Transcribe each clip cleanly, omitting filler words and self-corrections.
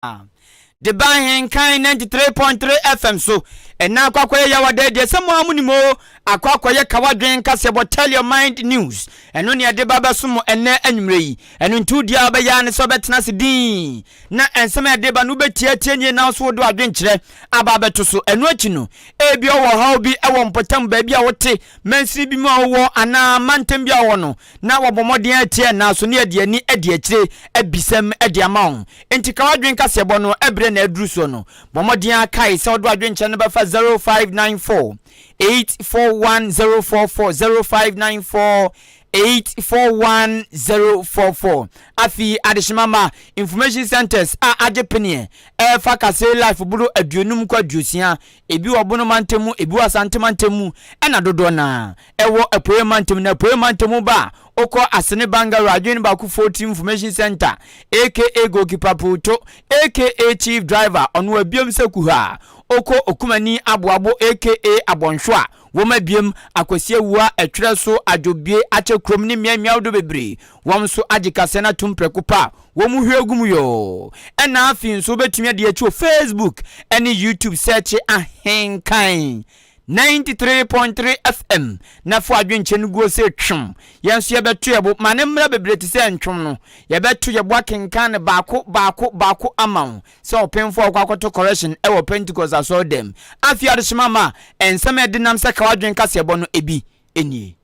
The Ahenkan 93.3 FM so and now kwakwaye ya wade de samo amunimo akwakwaye kawadwen Kasiebo tell your mind news eno ne de baba somo enne anwumre yi eno ntu dia abaya ne so betena se din na ensema de ba no betia nye na so do adwen kire aba beto so eno achi no ebi owo ha obi ewo mpotam ba bia wote mansiri bi ma owo ana mantem bia wo no na wobomoden atie na so ne ade ani ade akire abisam ade amawo enti kawadwen Kasiebo no ebre na aduru so no bomoden akai se do adwen kire no befa 0594 841044 0594 841044 afi adishimama information centers ajepenie fa kase life buru aduonum kwa duosia ebi obono mantemu ebi wasante mantemu ena dodo na ewo apoe mantemu na apoe mantemu ba oko asene banga radwen ba ku 14 information center aka goalkeeper puto aka chief driver onu abiom seku ha oko okumani aboabo aka abonhwa woma biem akwasie wua etwere so adwobie ache krom ne miamia do bebre wom so agikase na tumprekopa wom hwegum yo ena afin so betumi de achi Facebook ene YouTube search Ahenkan 93.3 FM na fo adwenche no go se twem yenso ye beto yebo mane mra bebre ti se ntwem no ye beto yebo akenkan baako amaw se openfo akwakoto correction e wo Pentecost aso dem afia de shimama ensem edinam se kawadwen Kasiebo no ebi enie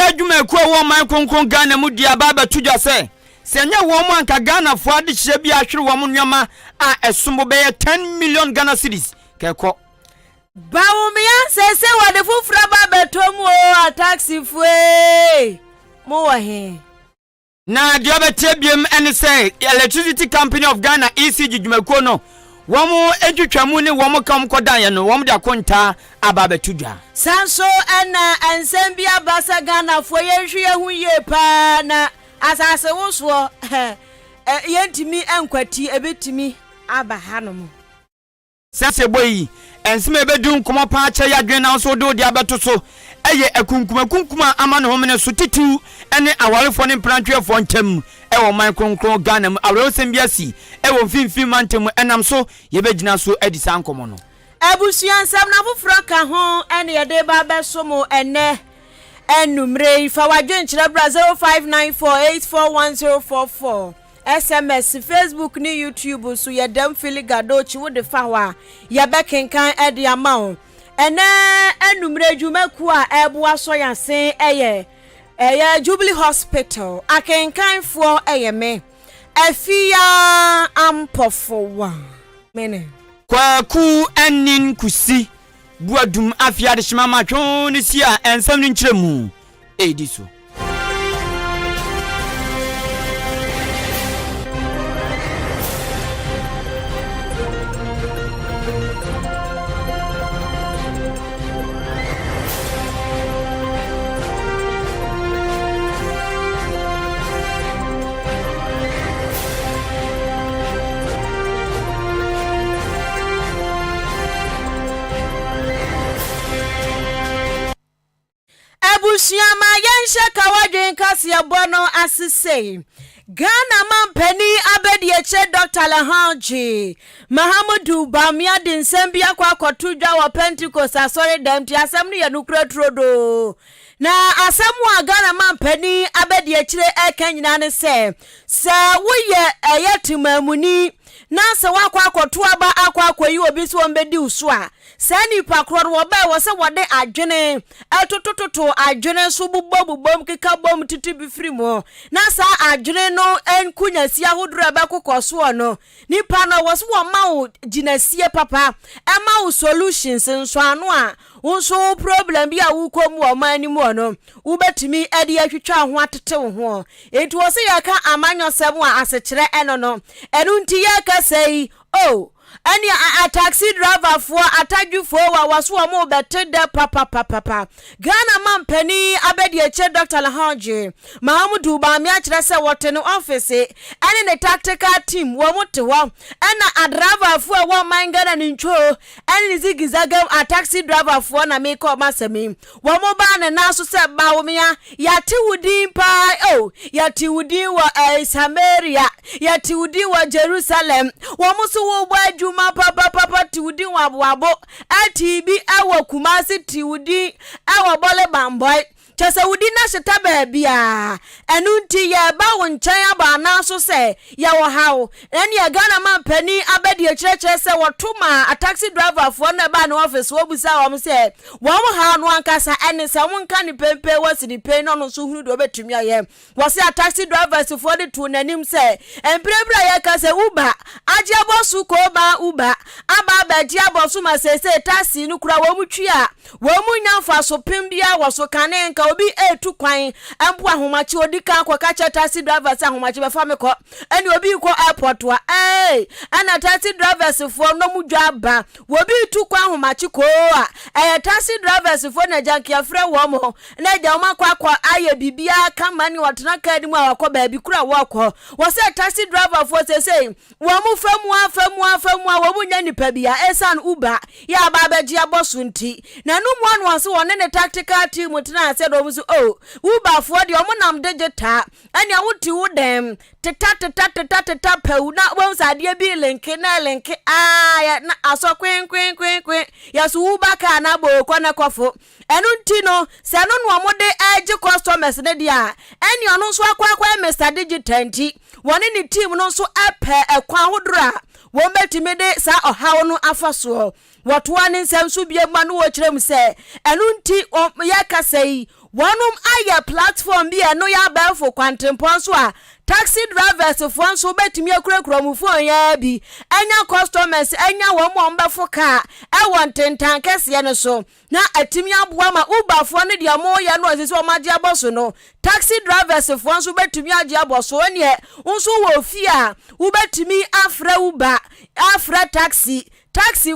adwuma kwa wo man konkon Ghana mu dia baba tudwa se nya wo man ka Ghana fo ade hye bia hwere wo nyoma a esombo be 10 million Ghana cedis keko bawo me ansese wo de fufura baba tomu o taxi fue mo wa he na dia betie biem ene se Electricity Company of Ghana ECG dwumakuo no womo edwutwamu ne womo kam kodan ye no womo de akonta ababa tudwa sanso ana ansem bia basa Ghana fo ye hwe hu ye pa na asase woso yentimi enkwati ebetimi aba hanom sase boyi ensem ebedun komo pa ache yadwen na so do de abeto so eye akunkuma ama no homene so titu ene awarefo ne plantwefo ntam ewo man kronkron Ghana mu awrosem biasi ewo mfimfim mantem enam so yebegina so edisa nkomo no abusuansam na foforo ka ho ene yede ba besomo ene enumre fa wadwen kire bra 0594841044 SMS Facebook ni YouTube so yedam filigado chi wo de fa wa yebekenkan ede amao ene enumre dwumaku a eboa so yansen eye Jubilee Hospital Ahenkan for me afia ampofo wa mene kwaku enin kusi buadum afia de shimama twon ni sia ensam ni nkyeremu edi so Abusiama yensha kawadwen Kasiebo no asise Ghana mampani abedieche Dr. Ahenkan Mahamudu Bamia din sembia kwa kotudwa wa Pentecost asore dem ti asem no yanukura trodo na asem wa Ghana mampani abedieche ekanyina ne se woye eyetimamuni na se wakwa akoto aba akwayi obi so ombedi uso a sani pakro wo ba wo se wode adwene atotototo adwene so bubobom keka bom titi bifrimo na sa adwene no enkunyasia hodura ba kokoso no nipa no wo so wo ma wo ginasie papa e ma wo solutions nso ano a unso problem bi a wukom wo man ni mu no ubetimi ade atwitwa ho atete ho enti wo se yaka amanyosem a asekere eno no enu nti yaka sei oh any a taxi driver for ataju for waso mo bete de papa Ghana man penny abedi eche Dr. Alhaji Mahamudu ba mi akire se wote no office any the tactical team wo mote ho na a driver for wo man Ghana ni ncho any zigizagam a taxi driver for na me call masemi wo mo ba na na so se ba wo me ya ti wudin pa oh ya ti wudin wo Samaria ya ti wudin wo Jerusalem wo mo so wo juma papa tiwudi wabo atibi awo kumasi tiwudi awo bole bamboy chese wudi na sheta baabia enu nti ye ba wo nchan aba na so se ya wo hawo eni ya Ghana man pani abedi ekyerekye se wotuma a taxi driver for na ba na office wo busa wo se wo ha no ankasa eni se wo nka ni pempe wasi ni pe no so hunu do betumi aye wo se a taxi drivers for the to nanim se embrembra ya ka se uba aje bosu ko ba uba aba ba dia bosu ma se taxi nu kura wo mutwi a wo munyamfa so pembia wo so kane obi etu kwan ampo ahomachi odika akwaka cha taxi drivers ahomachi be fa me ko eni obi ko airport wa ana taxi drivers for no mudwa ba obi tu kwan ahomachi ko a taxi drivers for na janki afre wo mo na ja ma kwa aye bibia kamani watena kadi mu awakọ baabi kura wo akọ wo se taxi driver for say wo mu famu wo mu nya nipa bia esan uber ya ba ba ji abosu nti na no mu anu ase wo ne tactical team tena se do so oh uber for de omo nam digital anya wuti wudem teta pew na won sade bi link ya na aso kwen ya so uber ka na bo kwa na kofo enu nti no se no no omode age customers ne dia eni ono so akwa Mr Digital nti woni ni team no so epe ekwa hodura wo betime de sa ohawo no afaso wotoa ne nsem so biema no wo kirem se enu nti ya kasei wonum aya platform bi eno ya bafo kwantempon so a taxi drivers for so betimi akurakura mu phone ya bi anya customers anya wo mo mbafo ka e won tentan kese ne so na atimi aboa ma uber for ne dia mo ya no asisi o maje aboso no taxi drivers for so betimi age aboso ne unso wo fi a ubetimi afra uber afra taxi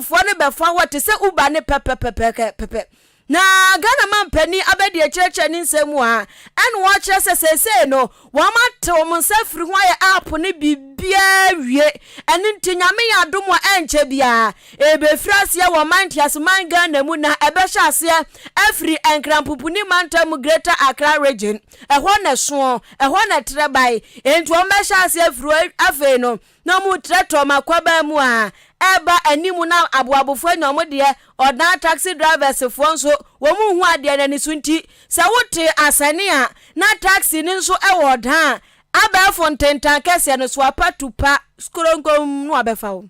for ne befa what say uber ne pepe na Ghana man pani abedi ekyerekye ni nsemu a ene wo kire sesese no wo mate wo msafiri ho ya app ne bibia wie ene ntinyame ya domo enche bia ebefrase wo mantias man Ghana mu na ebehye ase afri enkrampupu ni mantam Greater Accra region ehwo na so ehwo na trebai enti wo mehye ase afri afe no na mu treto makwaba mu a eba animu na aboabofo anyom de odan taxi drivers fo nso wo mu hu ade na ni sunti se wote asane a na taxi ni nso e wodan aba fontentan kese no so apatupa skronkom no abefa wo.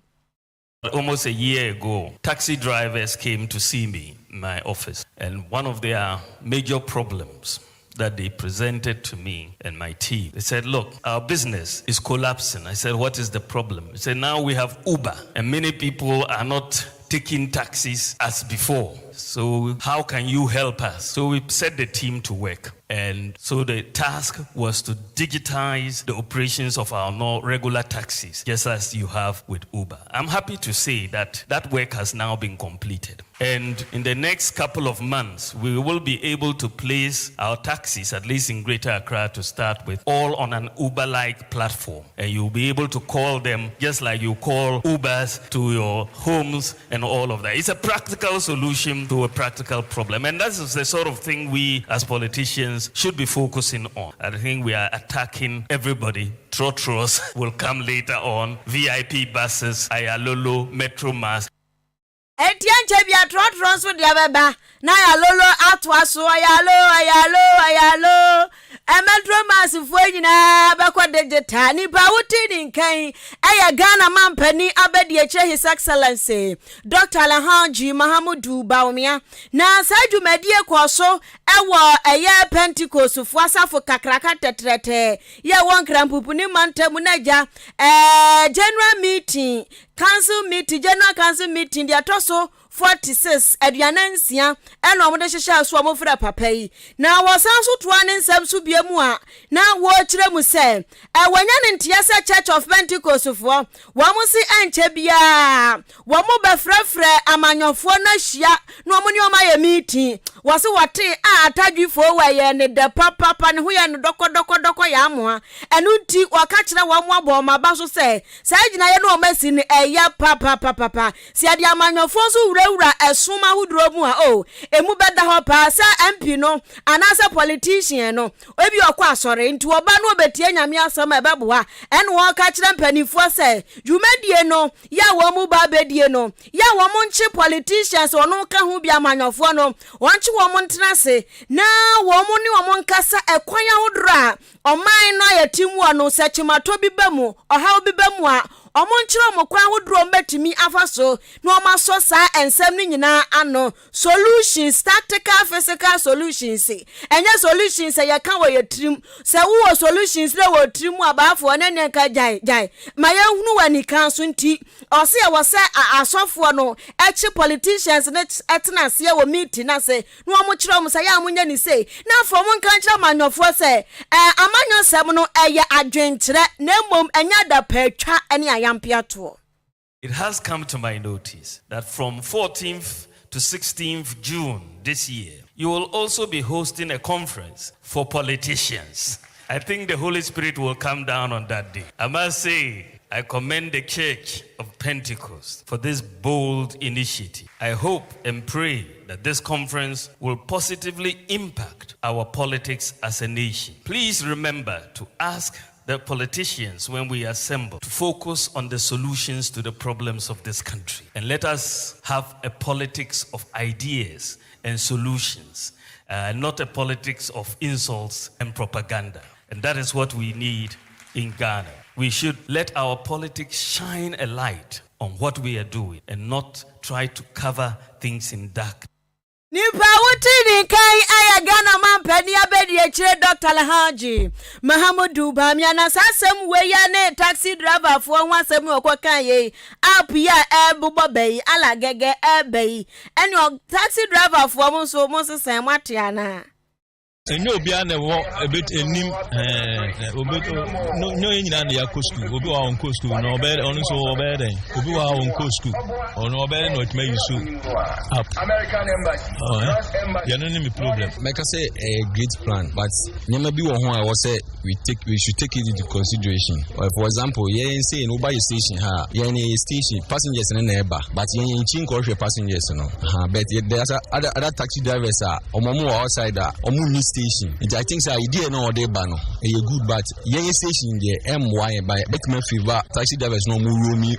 Almost a year ago, taxi drivers came to see me in my office, and one of their major problems that they presented to me and my team. They said, look, our business is collapsing. I said, what is the problem? They said, now we have Uber, and many people are not taking taxis as before. So how can you help us? So we set the team to work. And so the task was to digitize the operations of our regular taxis, just as you have with Uber. I'm happy to say that that work has now been completed. And in the next couple of months, we will be able to place our taxis, at least in Greater Accra to start with, all on an Uber-like platform. And you'll be able to call them just like you call Ubers to your homes and all of that. It's a practical solution to a practical problem. And that is the sort of thing we as politicians should be focusing on. I think we are attacking everybody. Trotros will come later on. VIP buses, Ayalolo, Metro Mass. Etianche bia trotros so dia beba. Na Ayalolo atwa so ayalo. Metro Mass fo nyina bakwa digital ni ba wuti ni nkan eya Ghana man pani abedi eche His Excellency Dr. Alhaji Mahamudu Bawumia na sajumedie kwaso ewo eye Pentecost fo asafo kakraka tetrete ye won krampupu ni mantamu naja general meeting, council meeting, general council meeting dia toso 46 aduanansia eno omode hyehye so omofra papa yi na wosan so toa ne nsam so biamu a na wo kire mu se wanya ne ntia se Church of Pentecost fo wo mo si enche bia wo mo befrefre amanyofo na hia no mo ne o ma ye meeting wo se wote atadwifo waye ne de papa ne ho ye ne doko ya amoa enu nti waka kire wo mo abo ma ba so se sa gina ye no o masi ne eya papa si ade amanyofo so wurawura esoma huduro mu a emu beda ho pa sa MP no anasa politician no obi okwa asore nti oba no obetie nyame asama ebeboa ene wo ka kire mpanifo se dwumadie no ya wo mu ba bedie no ya wo mu nchi politicians ono ka ho bia amanyofo no wonchi wo mu ntena se na wo mu ni wo mu nkasa ekwanya huduro a oman no yatimu ono se chimato bibemu ohaw bibemu a omonchiro mokwa hodro mbetimi afaso no maso sa ensem ni nyina ano solutions tactical physical solutions enye solutions ya kan wo yetrim se wo solutions le wo trim abafo ne ka jai maye hunu wani kan so nti ose ya wose asofo no echi politicians ne etena se wo meeting na se no omonchiro mo sa ya amunya ni se na fo mo kan chira manyofo se amanyo sem no eye adwenkyere na mom enya da patwa ene It has come to my notice that from 14th to 16th June this year, you will also be hosting a conference for politicians. I think the Holy Spirit will come down on that day. I must say, I commend the Church of Pentecost for this bold initiative. I hope and pray that this conference will positively impact our politics as a nation. Please remember to ask the politicians, when we assemble, to focus on the solutions to the problems of this country. And let us have a politics of ideas and solutions, not a politics of insults and propaganda. And that is what we need in Ghana. We should let our politics shine a light on what we are doing and not try to cover things in dark. Nipa wutini kai aya Ghana mampeni abedi chire Dr. Alhaji Mahamudu Bamiana sasem weya ne taxi driver fo hwasem okwa ye app ya ebubo bei ala gege ebei eni taxi driver fo mo so mo sesen matiana enyo obi a na wo ebet enim no nyina na ya school obi wa on school no obe on so obe den obi wa on school on obe no tuma yusu app American embassy ya no me problem make say a great plan but nyama bi wo ho a wo say we should take it into consideration. For example, yen say no buy station ha yen station passengers na eba but yen chin ko passengers no but there's other taxi drivers are omomo outside omo station. I think the idea no dey ba no e good but yen station there MY by betman favor taxi drivers no mo romi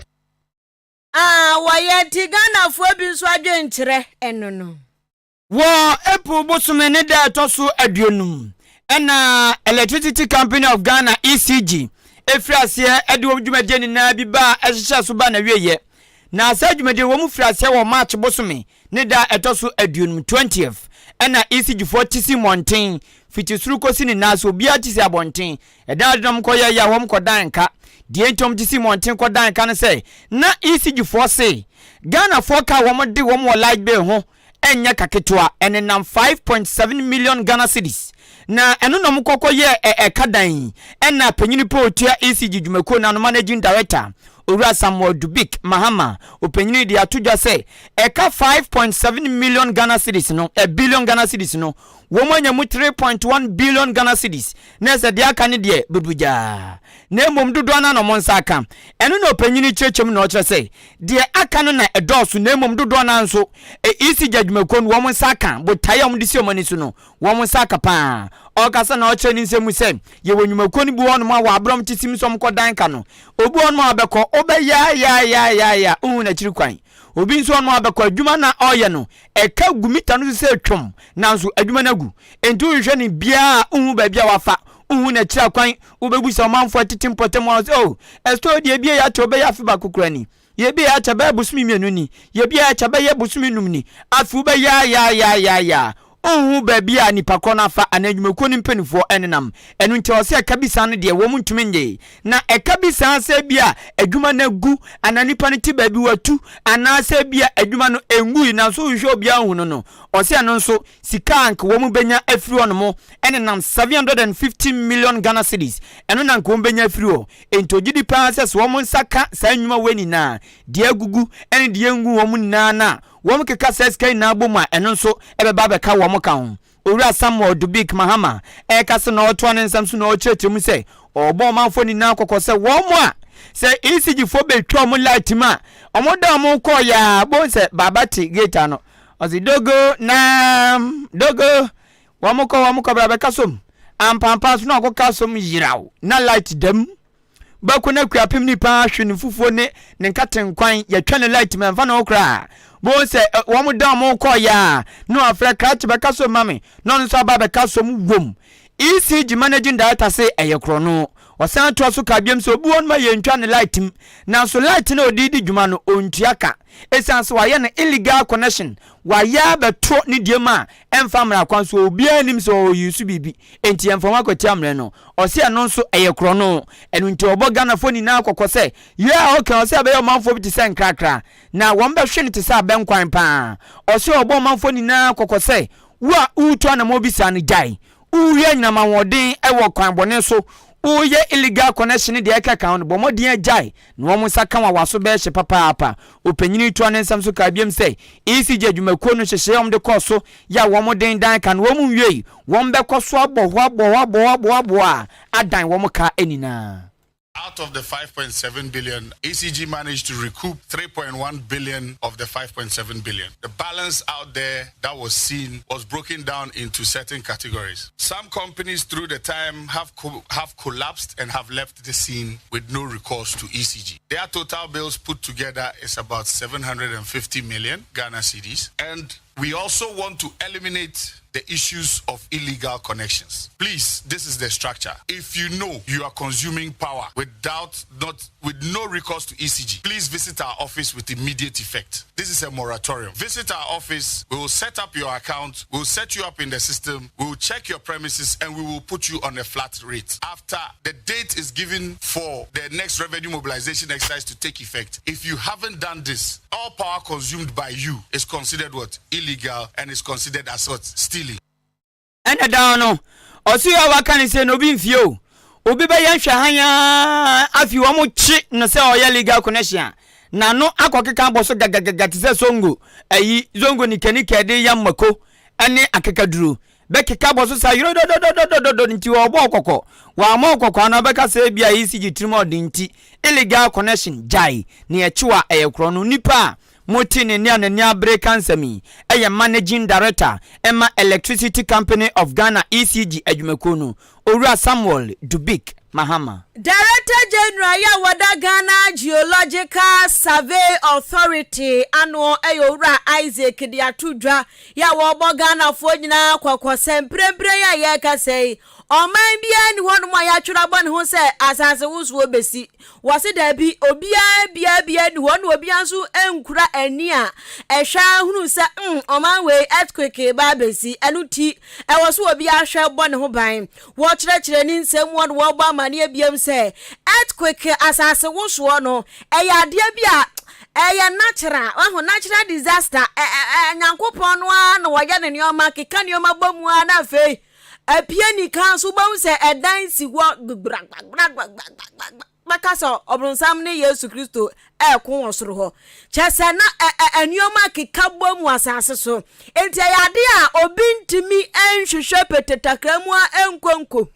waye tigana fo bi so adwenkyere enono wo epu bosume ne da toso aduonum ena Electricity Company of Ghana ECG efrase edo dwumadie ni na bi ba ehyehyɛ so ba na wieye na asa dwumadie wo mu frase wo March bosume ne da etoso aduonum 20th ena ECG 40 monten fitisuru kosi ni naso bia tisi abonten eda adom koye ya wom kodanka die ntom tisi monten kodanka ne sei na ECG 40 Ghana foka wo de wo mo light bay ho enya kaketoa ene nam 5.7 million Ghana cedis na eno no mkoko ye kadan ena panyini po otua ECG dwumako na no managing director Owura Samuel Dubik Mahama opanyini di atudwa se eka 5.7 million Ghana cedis no a billion Ghana cedis no wo manya mu 3.1 billion Ghana cedis na se de aka ne de bebuja na mom dodo na no monsa aka eno no opanyini chechem na o kire se de aka no na edoso na mom dodo na nso ECG dwumako no wo monsa aka botaye om disi omani so no wo monsa aka pa okasa na o kire ni nsemu se ye wonwumako ni bi wono ma wa abrom tisim som kodan ka no obi wono ma abeko obe ya na chiri kwan obi nso no abeko adwuma na oye no eka gumita no se twom nanso adwuma na gu enti hwe ni bia ba bia wafa na chira kwan obebusa omanfo titim potem esto de bia ya to be ya fiba kukurani ye bia ya chaba busumi mienu ni ye bia ya chaba ye busumi num ni afu be ya onhu baabi a nipa kro na fa anadwumako ni mpanifo enenam enu nti o se akabisa no de wo muntumi nye na ekabisa se bia adwuma na gu ananipa ne ti baabi watu ana se bia adwuma no engu na so hwe obi ahu no o se no nso sika anka wo mu benya afiri ono mo enenam 750 million Ghana cedis enu na nka wo benya afiri o ento gidi pa se so wo mu nsaka sa nnwuma weni na de agugu ene de engu wo mu na wọ́n keka sẹ́sìkẹ́ iná abọ́mu a ẹ̀no nso ẹ̀bẹ̀ba bẹ̀ka wọ́n ka ho owura Samuel Dubik Mahama ẹ̀ka na ọ̀tọ́ ne nsam so na ọ̀kyerɛkyerɛ mu sɛ ọ̀bọ ọmanfo nyinaa kɔkɔ sɛ wɔn mu a sɛ ECG fo bɛtwa ɔmo light mu a ɔmo da ɔmo kɔ ya bo sɛ baba te gate no ɔsi dogo na dogo wɔn kɔ bra bɛka som ampampa so na ɔkɔka som yiraw na light dam bako na kuapem nipa hwe ne fufuo ne nkatenkwan yɛtwa ne light mɛmfa na okra bo se wo da mo ko ya no afra kratch beka so mame no nso aba beka so mu wom ECG managing director say eyekro no osan to so ka biem so obu won ma yentwa ne light na so light na odidi dwuma no ontuaka esan so waye ne illegal connection waya beto ne diema emfa mra kwan so obi anim so yusu bibi enti emfa kwati amre no ose no nso eyekro no enu nti obo Ghana foni na akokose yeah okay ose abe manfo bi ti sen krakra na won be hwe ne ti sa benkwan pa ose obo manfo ni na akokose wa uto na mo bisa ne jai uye nyama wodin ewo kwan bone so uye illegal connection de eka kan bo modin ajai no mo saka wa waso be hye papa opanyini to ne nsam so ka biem sei ECG adwumako no hyehye om de koso ya wo modin dan kan wo mu wiei won be koso abo adan wo mo ka enina. Out of the 5.7 billion, ECG managed to recoup 3.1 billion of the 5.7 billion. The balance out there that was seen was broken down into certain categories. Some companies through the time have collapsed and have left the scene with no recourse to ECG. Their total bills put together is about 750 million Ghana cedis. And we also want to eliminate the issues of illegal connections. Please, this is the structure. If you know you are consuming power with no recourse to ECG, please visit our office with immediate effect. This is a moratorium. Visit our office, we will set up your account, we will set you up in the system, we will check your premises, and we will put you on a flat rate. After the date is given for the next revenue mobilization exercise to take effect, if you haven't done this, all power consumed by you is considered what? Illegal, and is considered as what? Stealing. And down no osi ya waka say no bi mfio obi be yan hwahanya afi wo mo chi no say oya legal connection na no akokeka boso gagaga te say songo ayi zongo ni kanike de yammako ane akekaduru be keka boso sa yiro do nti wo bo okoko wa mo okoko na be ka say bia ECG trimo dinti illegal connection jai ne echiwa eyekro no nipa Motini ni ananya break ansami eye managing director Emma Electricity Company of Ghana ECG adwumakono Owura Samuel Dubik Mahama. Director General ya wada Ghana Geological Survey Authority ano Owura Isaac Diatudwa ya wobo Ghana fo nyina kwakwa mprempre ya ka sei oman bia ni hono ma ya twira bon ho se asase wuso obesi wose da bi obia bia ni hono obia nso enkura ani a ehwa hunu se oman we earthquake ba besi enuti ewoso obia hwe bon ho ban wo kyerɛkyerɛ ni nsɛm wo wo ba mane biam se earthquake asase wuso no eya de bia natural disaster nyankopon no a no woya ne neoma keka neoma bamu a na fei apiani kan so bawu se edan si wo bakaso obronsam ne Yesu Kristo ekon osoro ho chese na anuoma keka bamu asase so enti ayade a obi ntimi enhwehwe petetakramu a enkonko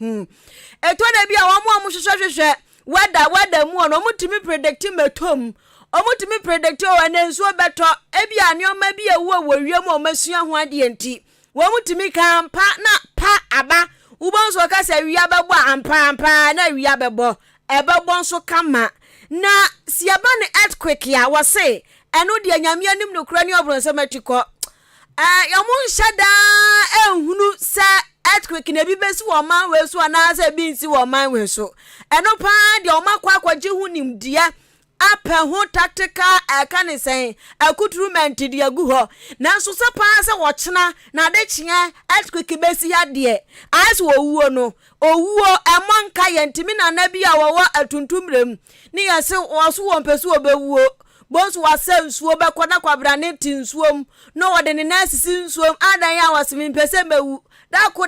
eto na bia wo mo hwehwehwe weda mu no mutimi predict metom omutimi predict o enenso beto ebia anuoma bia wo wiem o masua ho ade enti wo mutimi kan na pa aba ubonso ka se wi abebo ampa na wi abebo ebebo nso kama na siaba ne earthquake ya wo se eno de anyame anim no kura ni obronso matiko yamun shada ehunu se earthquake na bi besi wo man we so na se bi nsi wo man we so eno pa de o makwa kwaje hu nimdia apɛ ho tactical ɛka ne sɛn akutrement de agu hɔ nanso sɛ paa sɛ wɔkyena na de kyea earthquake besi ya de as wo no owuo ɛmonka yɛntimi na na bi a wɔwɔ atuntumrem ne yɛse wɔso wɔn pɛso obɛwuo bonso wasa nsuo bɛkɔ na kwabra ne tinsuom no wɔde ne nasisi nsuom adan ya wasemi pɛsɛ mewu dako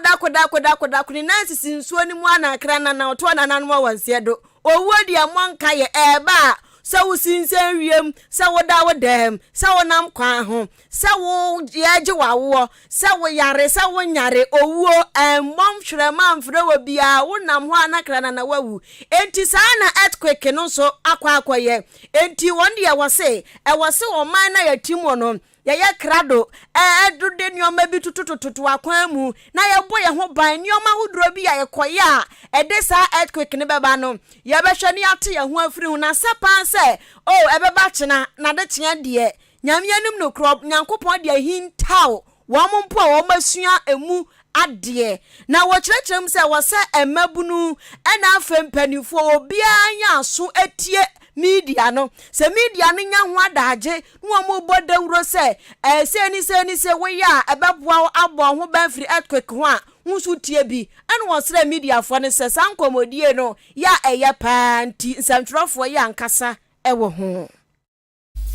ne nasisi nsuo ni mu anakra na na ɔto na nanom wansie do owuo de ɛmonka yɛ ɛba sɛ wo sinsen wiem sɛ wo da wo dem sɛ wo nam kwan ho sɛ wo yɛgye wawo sɛ wo yare sɛ wo nyare owuo ɛmmɔm hwerɛma mfrɛ wo bia wo nam ho anakra na wawu enti saa na earthquake no so akɔyɛ enti wɔn de ɛwɔ se ɔman na yatim wɔ no yɛyɛ krado ɛdude nneɔma bi tutututu akwan mu na yɛbɔ yɛ ho ban nneɔma hodoro bi a yɛkɔyɛ a ɛde saa earthquake ne bɛba no yɛbɛhwɛ ne ate yɛ ho afiri ho na sɛpan sɛ ɛbɛba kyena na de kyea deɛ nyame anim no krɔ nyankopɔn de ahintaw wɔn mpo a wɔn asua emu adeɛ na wɔkyerɛkyerɛ mu sɛ wɔsɛ ɛmabunu ɛna afɛ mpanifo obiara nya aso etie media no se media no nya ho adagye no mo bodawro se se ni se we ya ebeboa abo ho ban firi earthquake ho a nso tie bi ene wo sra media fo ne se sankomodie no ya eye panti nsantwerofo ya nkasa ewo ho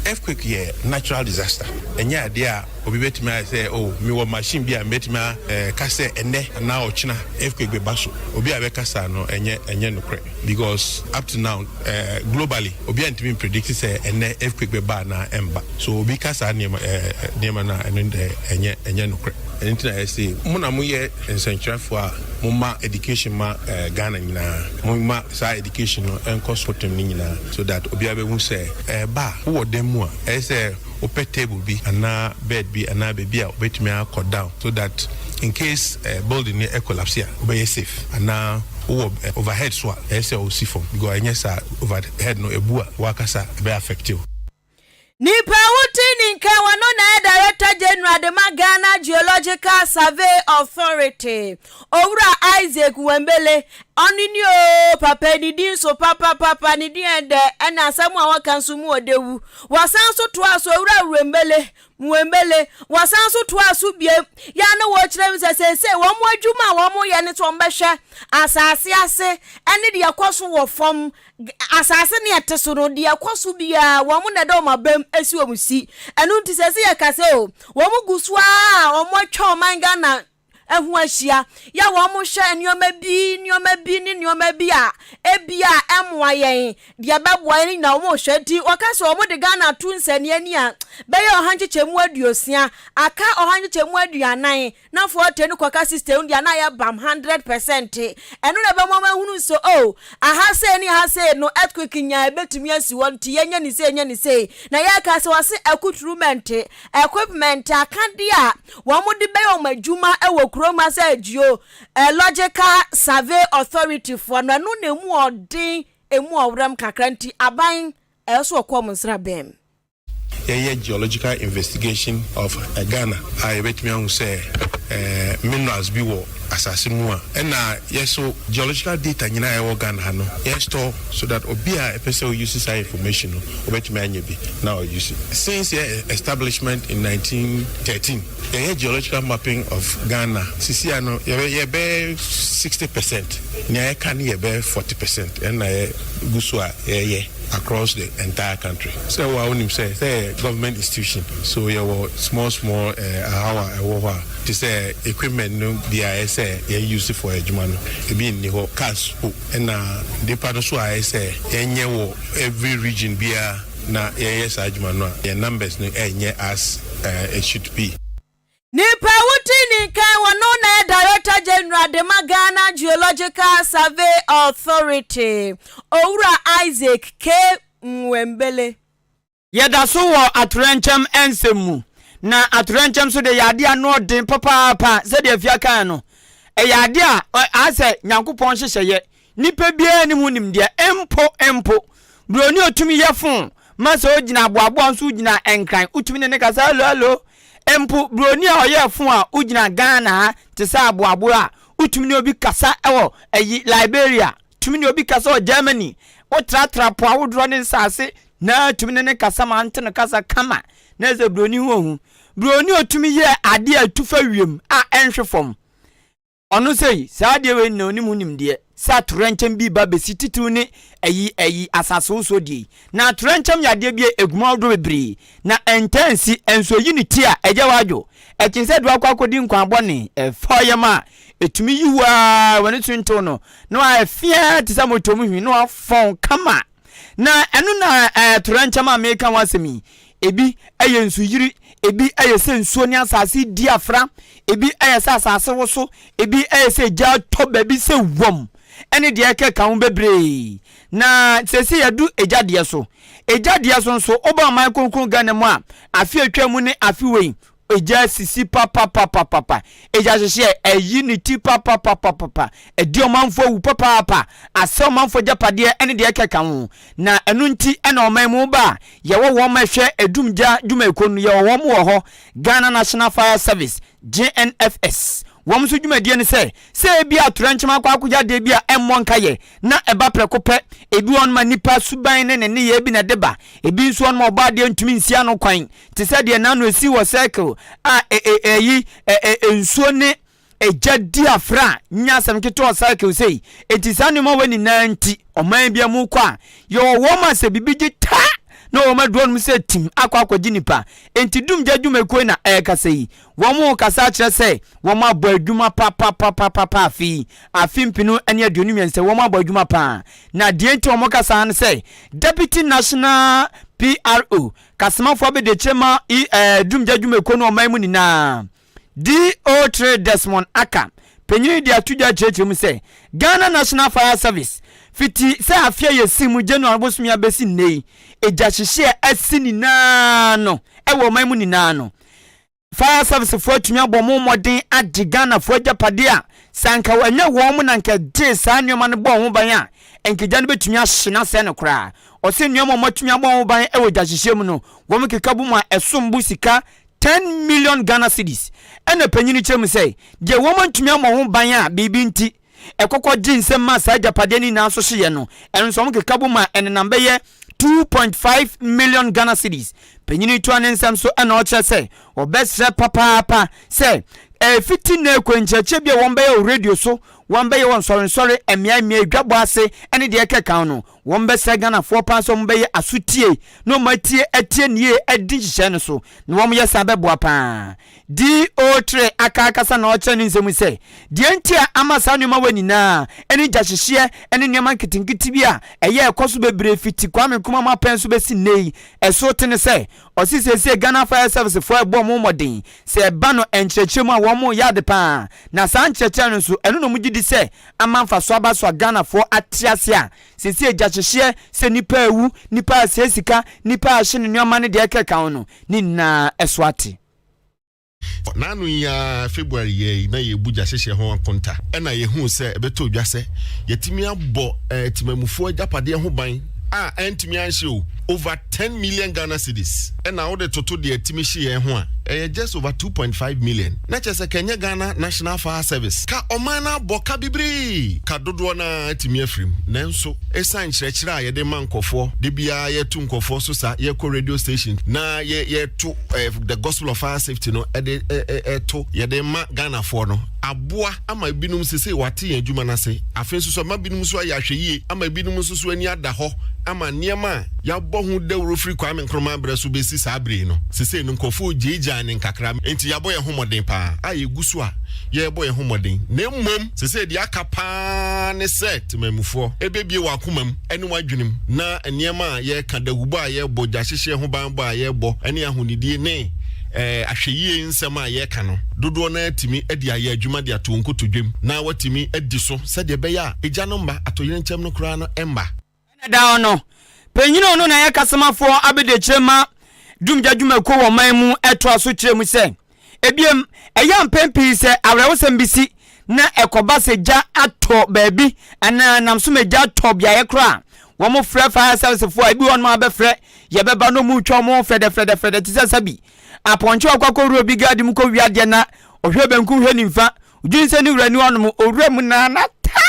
earthquake ye natural disaster enya ade a obi betimi say me wo machine bi a betimi ka say ene na ochina earthquake be baso obi a be kasa no enye nokre because up to now globally obi antimi predict say ene earthquake be ba na emba so obi kasa nema na enye nokre enti na say muna mo ye nsantrafo a mo ma education ma Ghana nyina mo ma sa education no enko sotem nyina so that obi a be hu say ba wo dem mu a say open table bi ana bed bi ana baby a obetimi akọ down so that in case building e collapse here obey safe ana overhead so say o see from because anya sa overhead no ebu a wakasa be affect you Nipa wuti ninka wano na Director General de Ghana Geological Survey Authority Owura Isaac Wembele Oninio papa nidin so papa nidin ende ena asamu awakansumu odewu wasanso to aso Owura Wembele wasanso to aso bie ya na wo kyerɛ mi sɛ wo mo adwuma wo mo ye ne to mbɛhwɛ asase ase ene de yakoso wo fam asase ne eteso no de yakoso bia wo mo na de o mabam esi wo musi enu nti sɛ yɛ kase o wo mo gusua o mo atwa o manga na ehu ahia ya wo mo hwɛ nneɔma bi a ebia emwa yɛn de abɛboa ni na wo mo hwɛ ti okase wo mo de Ghana tu nsani ani a bɛyɛ ohankyechemu aduosia aka ohankyechemu aduanan na fo tenu kwaka system dia na ya bam 100% enu na be mo mahunu so aha se no earthquake nya betumi asi won ti yenya ni se na ya ka se wase equipment akade a wo mo de bɛyɛ o madwuma ewo kroma se agio Logical Survey Authority for no na mu odin emu owram kakranti aban eso kom nsra bem geological investigation of Ghana I betimi hu say minerals bi wo asase mu a na yeso geological data nyina e wo Ghana no store so that obi a person use this information no obetimi anya bi na o use since establishment in 1913 geological mapping of Ghana sisi no ye be 60% na ye kan ye be 40% and na gusu a ye across the entire country. So we only say government institution. So you small hour to say equipment no dia say you use it for ejuma no. E be in the cars and the part so I say enye wo every region bia na yes ejuma no. The numbers no enye as it should be. Nipa wuti nika wano na Director General de Ghana Geological Survey Authority Owura Isaac K. Wembele Yeda so wo atorenchem ensemu na atorenchem so de yade ano den papa se de afia kan no yade a ase nyankopon hyehyeye nipa bia ni mu nim de empo broni otumi yefon masa ogina aboabo nso ogina enkran utumi ne kasa hello empu broni a oye fun a ugina Ghana te sa aboabo a utumi ne obi kasa ewo Liberia tumi ne obi kasa o Germany o tratra po awodro ne nsase na tumi ne kasa ma ante kasa kama na ze broni ho broni otumi ye ade atufa wiem a enhwefom ono sei saa de we na onimu nimde sa trencham bi ba besititu ne ayi asase so di na trencham yade bi eguma do bebre na entansi enso unity a eje wadwo ekinse do akodi nkwan bone foyema etumi yiwa wani tunto no na afia ti samotomu hwi no afon kama na enu na trencham American wasemi ebi ayensu yiri ebi ayese nsuo ni asase diafra ebi ayese asase woso ebi ayese ja to baby se wom ene de eke kan bebre na sesi yadu ejade so nso oba man konkon Ghana mu a afi atwa mu ne afi wei eja sisi papa eja hye unity papa edi omanfo wu papa ase omanfo japade ene de eke kan na enu nti ena oman mu ba ye wo ma hwe edumja dwuma ekonu ye wo mu ho Ghana National Fire Service GNFS wom so dwumadie ne se bi atoranchema kwa akugya de bi a emmon kaye na eba prekope ebi won ma nipa suban ne ye bi na deba ebi nso on ma oba de ntumi nsia no kwan te se de na no esi wo cycle a nsuo ne ejadi afra nya sam kito cycle sei etisanu ma wani na nti oman bia mu kwa yo wo ma se bibigi ta no wo madron mu se tim akwakwagi nipa enti dum jadwuma ko na kasa yi wo mu kasa kire se wo ma bo adwuma papa afi mpinu ene aduonu miense wo ma bo adwuma pa na de enti wo mo kasa an se Deputy National PRO kasamafo be de chema dum jadwuma ko no man mu nina DO3 Desmond Aka penyi dia tuja cheche mu se Ghana National Fire Service fiti se afia yesimu January bosumia besi nei eja hihye asini na no ewo man mu nina no Fire Service fo atumi abomo modern ade Ghana fo ajapade a sanka wanya wo mu nanka de sa nneoma no bo ho ban a enkija no betumi ahye na se no kra o se nneoma mo atumi abo ho ban ewo ja hihye mu no wo mu kekabu mu a esombu sika 10 million Ghana cedis ene panyini chemu say je wo mo atumi amo ho ban a bibi nti ekokọ jinsem ma sa ajapade ni na so hye no enso mo kekabu ma ene namba ye 2.5 million Ghana cedis penyini to anensam so ana o che say obesre papa say fiti na kwencheche bia won be radio so won be won sorry emia dwabo ase ene de eke kan no won be se Ghana 4 pounds so mbe asutie no matie etie nie edi hye no so no won ye sabe boa pa DO3 akakasa na oche ni nsemu se de entia amasa no ma wani na ene jahihye ene niam kitinkiti bia eye ekoso bebre fiti kwame kuma ma pen so be sinei eso tene se osisese Ghana Fire Service for ebo mo modern se ba no enchechemu a wo mo yade pa na san cheche no so eno no mugidi se amanfa so aba so Ghana for atiase a sese ejahihye se nipa ewu nipa asesika nipa ahye ne niam ne de ekeka no ni na eso ate nanu ya February ye na ye buja hyehyɛ ho akonta ɛna ye hu sɛ ebeto dwase yetimi abɔ timamufo ajapade ho ban a entimi anhye over 10 million Ghana cedis and now the total de timishi just over 2.5 million na chese Kenya Ghana National Fire Service ka omana boka bibiri ka dodo na timi afrim nanso esan kyerɛkyerɛ a yɛde mankofo de bia yɛtu nkofo so sa yɛkɔ radio station na yɛtu the gospel of fire safety no to yɛde ma Ghana for no aboa ama binum sese wate yɛn adwuma na se afen so ma binum so ayahwe yie ama binum so ani ada hɔ ama niema ya bohu dewro free kwame nkroma breso besi sabre no sese no nkofo jeja ne nkakra enti ya boye homoden pa aye gusu a ye boye homoden na mmom sese dia kapa ne set mamufo ebebie wakomam ene wadwenem na niema ye kadawubo a ye boja hyehye ho banbo a ye bo ene ahonidie ne ahweyie nsem a ye ka no dodo na atimi adi aye adwuma de ato nkotodwem na watimi adi so sede be ya egya no mba atoyere nkyem no kra no emba da ono penyino no na yakasamafo abede chema dumja dwuma ko wo man mu eto aso kyeremu se ebiem eya mpempi se awrewosem bisi na ekoba se ja ato baabi ana namso meja to bia ye kra wo mo frɛ fire service fo ebi won ma be frɛ ye beba no mu twa mo frɛ tisa sabi aponche akwa ru obi gadi mu ko wiade na ohwe benku hwe nimfa ujinse ni wura ni won owura mu na ta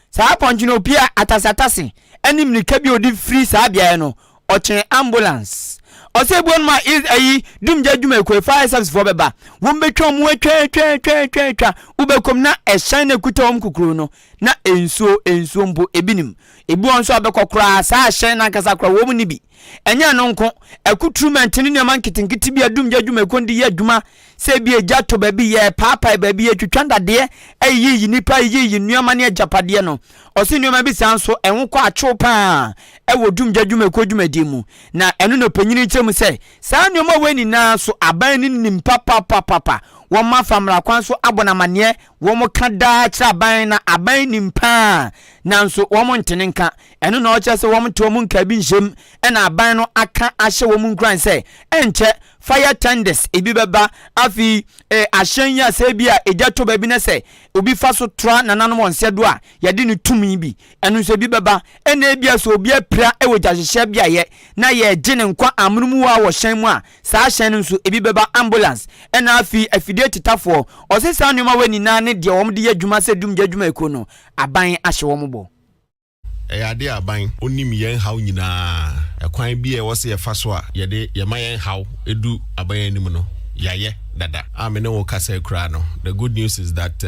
sa aponche no pia atasatase anim ni kabi odi free sa bia no oche ambulance ose bon ma is ayi dumja dwuma ko fire service for beba wo betwa mu atwa ubekom na ehyan na kuta om kukuru no na ensuo mbo ebinim ebu onso abekokora sa ahyan na kasa kora wo mu nibi enya no nko ekutrument ni ne man kitinkiti bi adumja dwuma ko ndi ye dwuma se bi ejato ba bi ye papa ba bi etwitwanda de ayi nipa yi nuama ne ajapade no ose nuama bi sanso enwo acho pa ewo dumja dwuma ko dwuma di mu na eno no panyini kyem se sa nuama weni na so aban ni nim papa wọ́n ma famra kwan so abonamane wọ́n ka da kira aban na aban nimpa nanso wọ́n ntene nka eno na oche se wọ́n to mu nka bi nhyem na aban no aka ahye wọ́n nkran se enche fire tenders ebi beba afi ahyen ya se bi a ejato ba bi na se obi fa so tra nananom onse do a yade ne tumi bi eno so bi beba ena ebi aso obi apira ewo jahye bi aye na ye gene nkwa amrumu wa wo hyen mu a sa hyen nso ebi beba ambulance ena afi afide titafo osesa numa weni na ne de wom de adwuma se dumja adwuma ekono aban ahye wom bo ade aban onim yen haw nyina ekwan bi e wose ye fa so a ye de ye mayen haw edu aban anim no yaye dada amene wo kasa kura no. The good news is that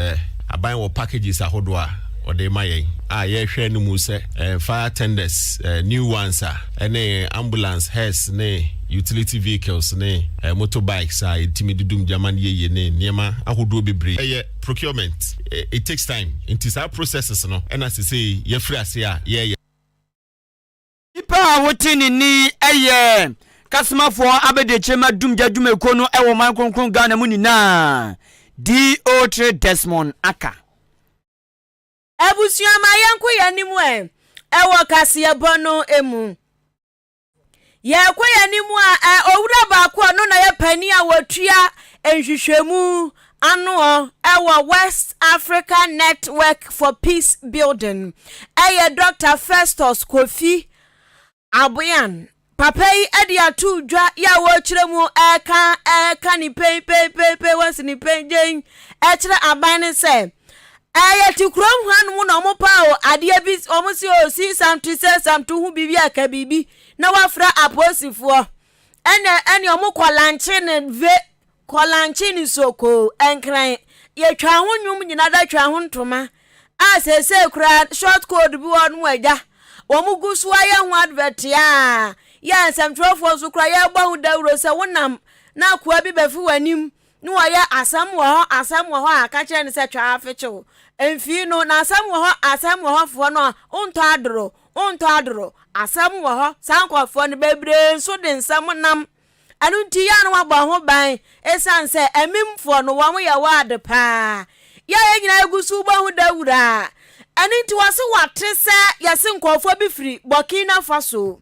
aban wo packages ahodo a ode mayen ye hwe no mu se fire tenders new ones ene ambulance hearse ne utility vehicles ne motorbikes intimidum jaman ye ne niema ahodo bebre procurement. It takes time. It is our processes no and as say ye free as ye ipa wotini ni kasma for abede chema dumja dwuma ko no ewo man kronkron Ghana mu ni na DO3 Desmond Aka Ebusuama yanku yanimu ewo Kasiebo no emu ye kwayanimu owura ba ko no na ye pani a wotua enhwehwemu ano ewo West Africa Network for Peace Building Dr. Festus Kofi Aboyan papai atu dwa ya wo kiremu eka ni pe wasi ni penjen kire aban se ti krom han mu no mo pa o ade bi o mo si o si samtu se samtu hu bibi aka bibi na wafra aposifo ene o mo kwalanche ne ve kwalanche ni soko enkran ye twa ho nwum nyina da twa ho ntoma se kura short code bi won waja o mo gusu aye ho advert ya samtrofo so kura ya gbahu dawro se wonam na kwa bi befi wanim ni waya asam wo ho aka kire ni se twa afechewo emfi no na asam wo ho fo no onto adro asam wo ho sankofo ne bebre so de nsam nam anunti ya no wagba ho ban esanse emimfo no wo ya wade pa ya nyina egusu gbahu dawura anunti wase wate se yase nkofo bi firi Burkina Faso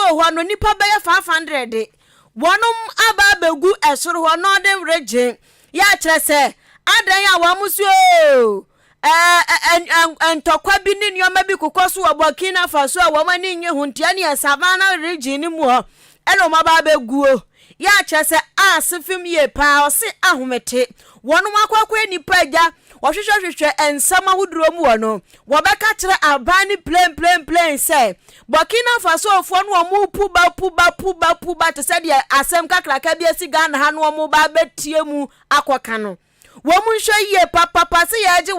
ho no nipa be 500 wonum aba begu esoro ho no dem region ya kire se adan ya wa musuo entokwa bi ni nyoma bi kokoso wa Burkina Faso a wo mani nye huntia ne savana region mu ho eno maba beguo ya kire se asefim ye pa o se ahomete wonum akwakwa nipa ja wohwehwehwehwe ensama huduro mu wono wobeka kire abani plain say Burkina Faso ofo no omu puba to say de asem kakraka bi asi Ghana ha no omu ba betie mu akwaka no womu nhwe ye papa se ye age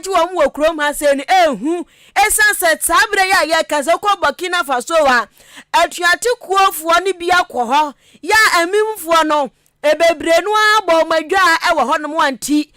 womu okrom ha se ni ehu esanse sabre ya ye kaze ko Burkina Faso wa atuate kuofo ni bia kwo ya emimfo no ebebre no abo madwa ewo ho no mo anti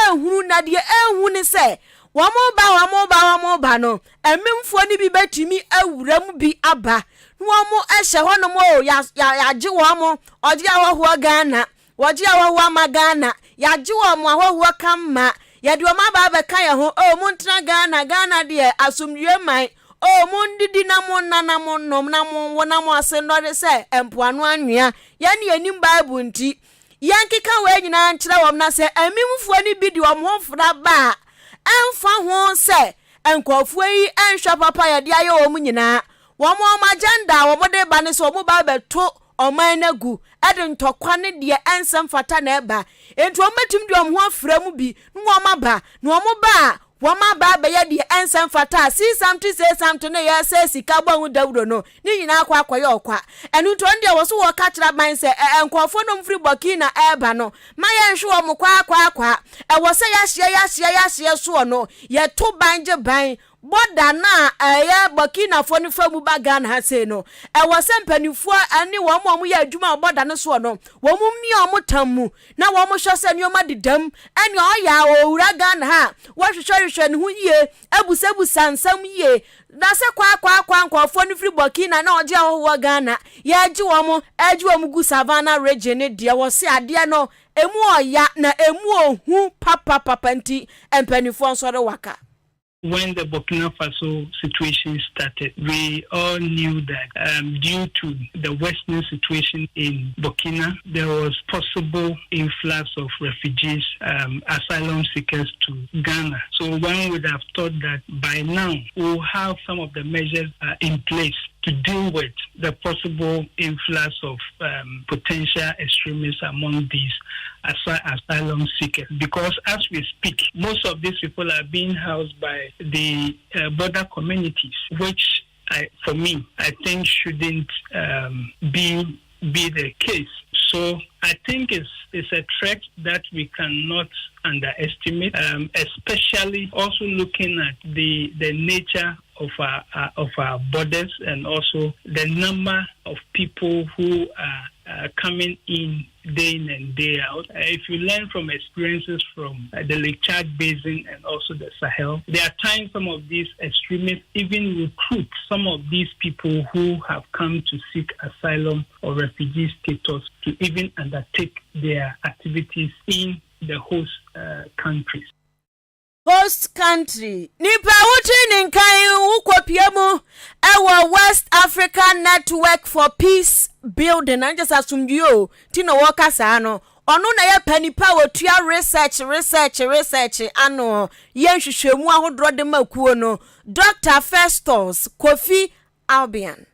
ehunu na de ehu ni se womo ba no emimfo ni bi betimi awuram bi aba womo ehye ho no mo ya gye womo oje awoho Ghana woje awoho amagana ya gye womo awoho kamma ya de womo aba ka ya ho o mo ntra Ghana de asumdwe man o mo ndidi na mo nana mo nom na mo wona mo ase no de se empoano anwea ya ne anim Bible nti yankeka we nyina nkyere wom na se emimfo ni bi de wom ho fra ba emfa ho se enkofo yi enhwa papa ya de aye wom nyina wom agenda wom de ba ne se wom ba beto oman nagu ede ntokwa ne de ensem fata na eba enti wom betim de wom ho fra mu bi no wom aba no wom ba woma ba ba ye de ensem fata see something say something ya say sika gbanwu dawuro no ni nyina akwa akoye okwa enu to ndi wo so wo ka kira ban say enkofo no mfiri Burkina eba no ma ye nhwe wo kwa e wo say ya hye so no ye to banje ban boda na eye Burkina fo ni famu bagan ha say no e wo se mpanifo ani wo mo ye adwuma boda no so no wo mu mi o motamu na wo mo hwe se nioma didam ani o ya o uragan ha wo hwehwehwe ne hu ye abusabusa nsam ye na se kwa nkofo ni free Burkina na oje wo Ghana ya ji wo mo aji wo mu gu Savannah region de wo se ade no emu oya na emu ohu papa nti empanifo nso re waka. When the Burkina Faso situation started, we all knew that due to the worsening situation in Burkina, there was possible influx of refugees, asylum seekers to Ghana. So one would have thought that by now we'll have some of the measures in place to deal with the possible influx of potential extremists among these asylum seekers. Because as we speak, most of these people are being housed by the border communities, which for me, I think shouldn't be the case. So I think it's a threat that we cannot underestimate, especially also looking at the nature of our borders and also the number of people who are coming in day in and day out. If you learn from experiences from the Lake Chad Basin and also the Sahel, there are times some of these extremists even recruit some of these people who have come to seek asylum or refugee status to even undertake their activities in the host countries. Host country. Nipa wuti ninkai ukwopiemu ewa West Africa Network for Peace Building. Anjasa asumdiyo tino waka saano. Onu na ye panipa wotua research ano yen hwehwemu ahodro de makuo no. Dr. Festus Kofi Albion.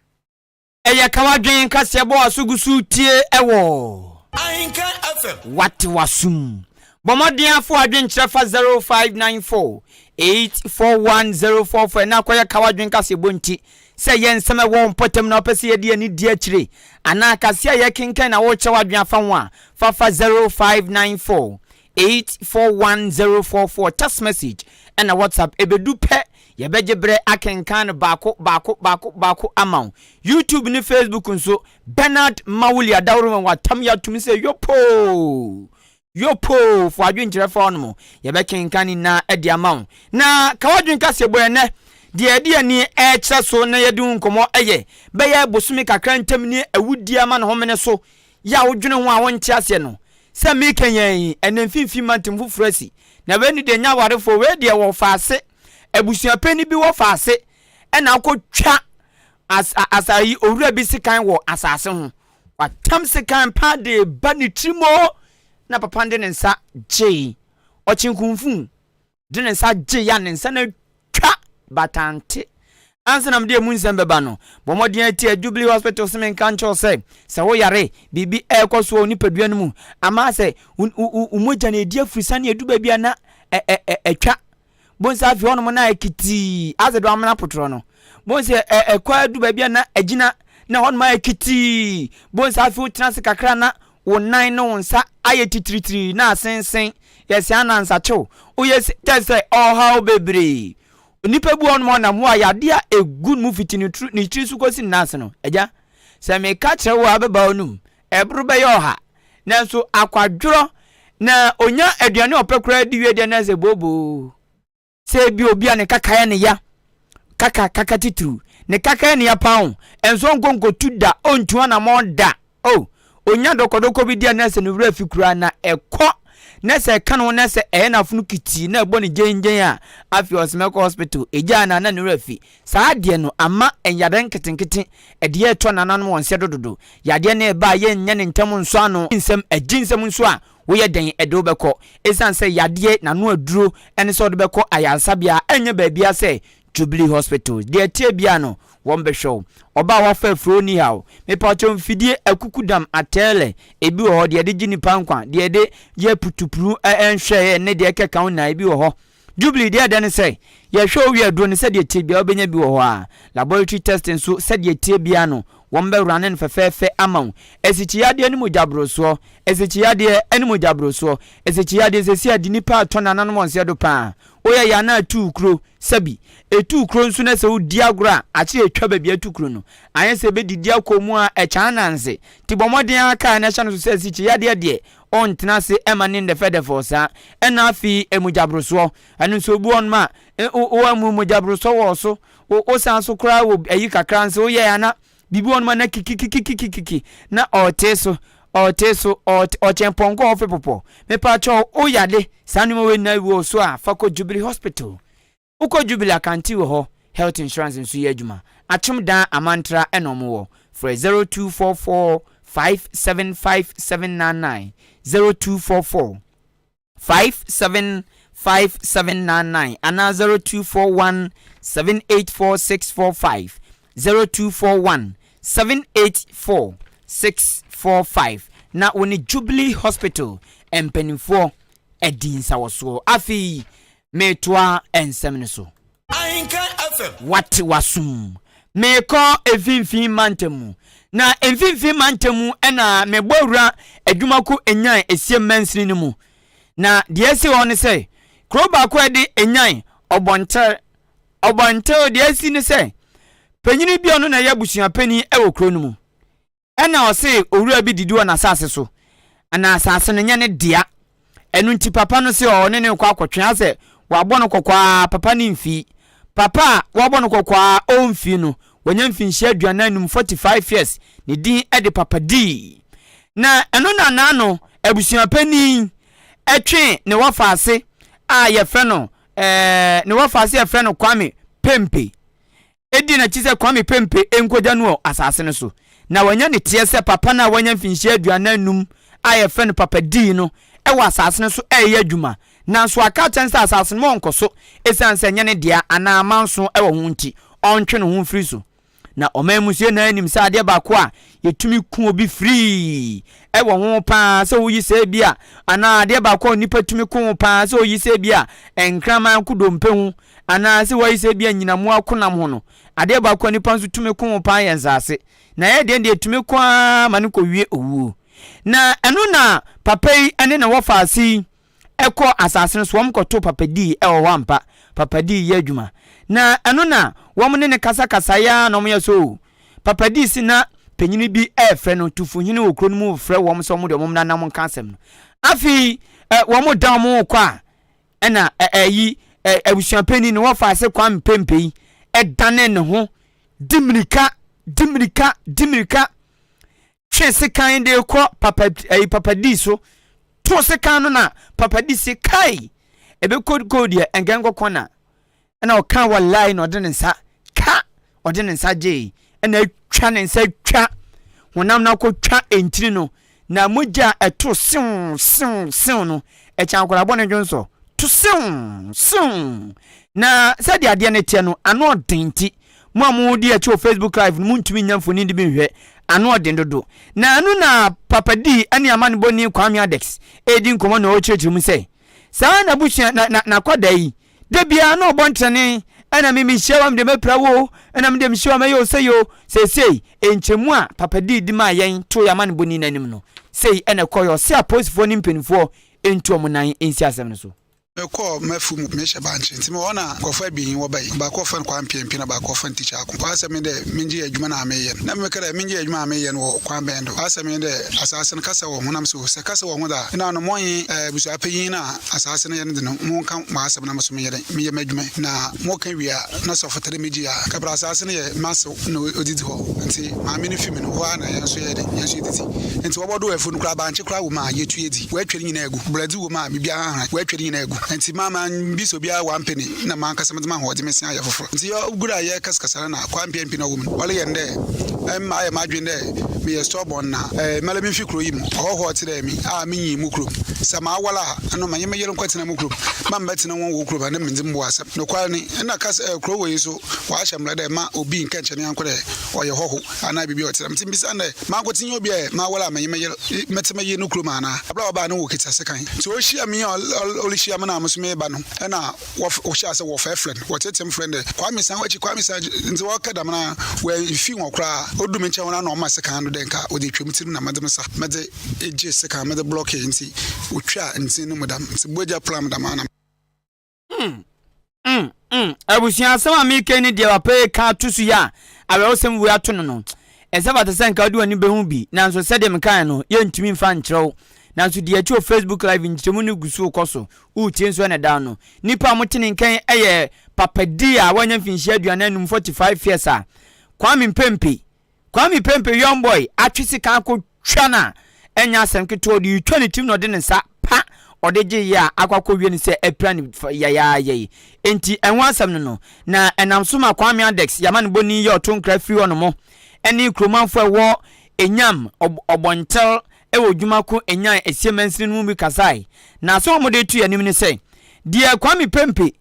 Eye kawadwen Kasiebo asugusu tie ewo. Ahenkan FM. Wati wasum. Bomodian for adwenkyerɛ fa 0594 841044 na kwaya kawadwen Kasiebo nti sɛ yɛn nsɛm ɛwɔ mpɔtam na ɔpɛsɛ yɛde ani di akyire ana Kasia yɛ kenkan na wɔkyɛ wadwen afa ho a fa 0594 841044 text message and a WhatsApp ebedu pɛ yɛbɛgye brɛ Ahenkan baako amount YouTube ni Facebook nso Bernard Mawuli adawro watam ya tumi sɛ yopo for adwenkyerɛ fa no mo yɛbɛkenkan na edi amount na kawadwen Kasiebo ene de ani ɛkyɛ so na yɛde nkomo ɛyɛ bɛyɛ bosumi kakra ntam ni awudi ama no homene so ya wodwene ho a wonte ase no sɛ mekanyan ɛnamfimfi mantem fufurasi na bɛni de nya warefo we de wɔ faase abusuapani bi wɔ faase ɛna akotwa asayi owura bi sikan wɔ asase ho watam sikan pa de banitrimo na papa de nsa J ochinkunfu de nsa J ya nsa na twa batante ansa de mu nsem beba no bomodin ati Jubilee Hospital semen kancho say wo yare bibi ekoso oni padua no mu ama say umoja na edi afurisa na edu ba bia na etwa bonsa afi hono na ekiti azedo amana potro no bonsa ekwa edu ba bia na agina na hono ma ekiti bonsa afi utrans kakra na wonan no nsa aye titritri na asensen yes anansa cho o yes say how bebre nipa bu on mo na mo ayade a good movie ni tri su kosi nase no eja se me ka kire wo abeba onum ebru be yo ha nanso akwadworo na onya aduane opekura diwe de na ze bobo se bi obi ane kakaya ne ya kaka titru ne kakaya ne ya paun enso ngongo tuda ontu na mo da oh onya dokodoko bi dia na se no wura fikura na ekọ na se kanu na se na funu kiti na egbo ne gengen a afi Osmeko Hospital eja na na wura fi saa de no ama enyade nketenkete ede eto na nanom wonse dododo yade na eba ye nya ne ntam nso ano nsem aginsem nso a wo ye den edo beko esan se yade na no aduro ene so do beko ayansabia enye ba bia se Jubilee Hospital de tie bia no wombe show oba wa fa froni hawo me pa chom fidie akukudam atele ebi wo de gini pankwa de ye putupuru enhwe ne de keka na ebi wo ho Jubilee dia den say ye show we aduro ne said ye tie bia obenya bi wo ho a laboratory testing so said ye tie bia no wombe rane no fefefe amaw esichiyade ani mojabroso esichiyade ani mojabroso esichiyade sesi adi nipa atona nanom onse do pa oya ya na tu kro sabi etu kro nso na se odi agora achi etwa ba bia tu kro no anye se be didi akomu a echa nanse tibomodin aka na sha no so esichiyade de on tena se emane de fede forsa ena afi emojabroso anu so bu on ma o amu mojabroso wo so o san so kra wo ayi kakra nse o ya na bibi on mana kiki na oteso ochemponko ofe popo me pa cho oyade sanimo we na wo so a fako Jubilee Hospital uko Jubilee akanti wo ho health insurance nso ye adwuma achum dan amantra enomo wo for 0244 575799 0244 575799 ana 0241 784 0241 784 na woni Jubilee Hospital empenifo edinsa woso afi metwa ensem so Ahenkan FM what wasum meko efinfin mantemu na efinfin mantemu ena mebowura adwumako enyan esiem mansini ni mu na de esi won se kroba ko edi enyan obonte de esi ni se penyini bi ono na yabusua pani ewo kro no mu ena o se owura bi didi wona asase so ana asase no nya ne dia enu nti papa no se o ne kwa akotwe ase wabɔ no kokwa papa ni mfi papa wabɔ no kokwa o mfi no wonya mfi nhia aduana num 45 years ne din ede papa di na enu na no abusua pani etwe ne wafase a ye fe no ne wafase ye fe no Kwame Pempe edi na chise Kwame Pempe enkoja no asase no so na wanya ne tie se papa na wanya mfinhia aduana num aye fe no papa di no e wa asase no so eye adwuma na so aka chansa asase no nkoso esanse nya ne dia ana amanso e wo ho nti ontwe no ho free so na omamusie na anim sa ade ba ko a yetumi ku obi free e wo ho pa se wo yi se bia ana ade ba ko nipa tumi ku pa se wo yi se bia enkraman ku dompe hu ana se wo yi se bia nyinamu akonam ho no ade ba ko nipa nso tumi ku pa yenzase na ye de tumi ku mane ko wie owu na eno na papa yi ene na wofasi eko asase so womkoto papa di e wo wampa papa di ye adwuma na eno na womne ne kasa ya no mo so papa di si na penyini bi efre no tufuhini okro no mu frɛ wom so mo de mom na nam kansem no afi wom dan mo kwa ena yi abusua pani no wofase Kwame Pempe edane ne ho dimirika twese kan de ko papa di so to se kan no na papa di se kai ebe code ye engengo kona na o kan wallahi no de nsa ka o de nsa je na twa ne nsa twa honam na ko twa entiri no na moja eto sin no e chan kwara bone dwonso to sin na se de ade ne tie no ano odenti mo amudi e cho Facebook live mu ntumi nyamfoni de bi hwe ano odin dodo na anu na papa di ani amane boni Kwame Adex edin komo na o chechi mu sei sa na busua na kwada yi de bia na obontene ana mimi hyewa mde meprawo ana mde mhyewa mayo seyo sei enchemu a papa di ma yen to ya amane boni nanim no sei ene koyo se aposifo ni mpenifo entu omunan ensi asem no so eko mafu mu mesha banche ntime wona kofa bi wo bai ba kofa kwa mpempi na ba kofa teacher akon kwa asem de minji adwuma na ameyen na me kara minji adwuma ameyen wo kwa bendo asem de asasen kasa wo honam so se kasa wo hoda na no moyi busu apeyin na asasen ye de no mo kan ma asem na so me ye me madwuma na mo kan wia na so fotere meji ya kabra asasen ye maso no odidi ho nti ma me no fimi no ho na ye so ye de ye so editi nti wo bodo efu no kra banche kra wo ma ye tu edi wo atwere nyina egu bradi wo ma bibia ha wo atwere nyina egu nti mama biso bia one penny na man kasama ho de mesia ya foforo nti yo gura ye kaskasara na kwa mpempi na woman wale yende ma ya madwende me ye stubborn na mala mi fikro yim ho tire mi a menyi mu krom sama wala ano manye me yero kwatina mu krom ma mbetina won wo krom na mendim bo asam no kwa ni na kas kro we so wa hyamla de ma obi nka nchene yankore oye hoho ana bibi otira mtim bisa na ma gotinye obi ma wala manye me yero metema ye no krom ana abla oba na wo kita sekan so o hia mi olihia na na musume ba no na wo sha se wo fa friend wo tetem friend kwame san nti wo ka dam na we fi wo kra odumi nche wona na o ma se kan no den ka o de twem ti na madem sa mede eje se kan mede block nti o twa nti no madam nti boja plan dam na abusia sama mi keni dia wa pe ka tusu ya awe osem wu ato no esaba te sen ka odi wani behu bi nanso sede me kan no ye ntumi mfa nkyerɛw nanso dia chi o Facebook live nkyerɛmu ne gusu koso u tie nso na da no nipa motene nkan eye papadi a wanya finhia aduane num 45 years a Kwame Pempe young boy atwisi kan ko twana enya asem keto di 20 team no de ne nsa pa odeje ya akwakọ wie ni se epran ya enti enwa asem no na enam so ma Kwame Adex yamane boni ye otonkra free ono mo eni kromanfo ewo enyam obontel ewo dwumako enyan esiemansin mu bi kasai na so mo de tu yanim ni se die Kwame Pempe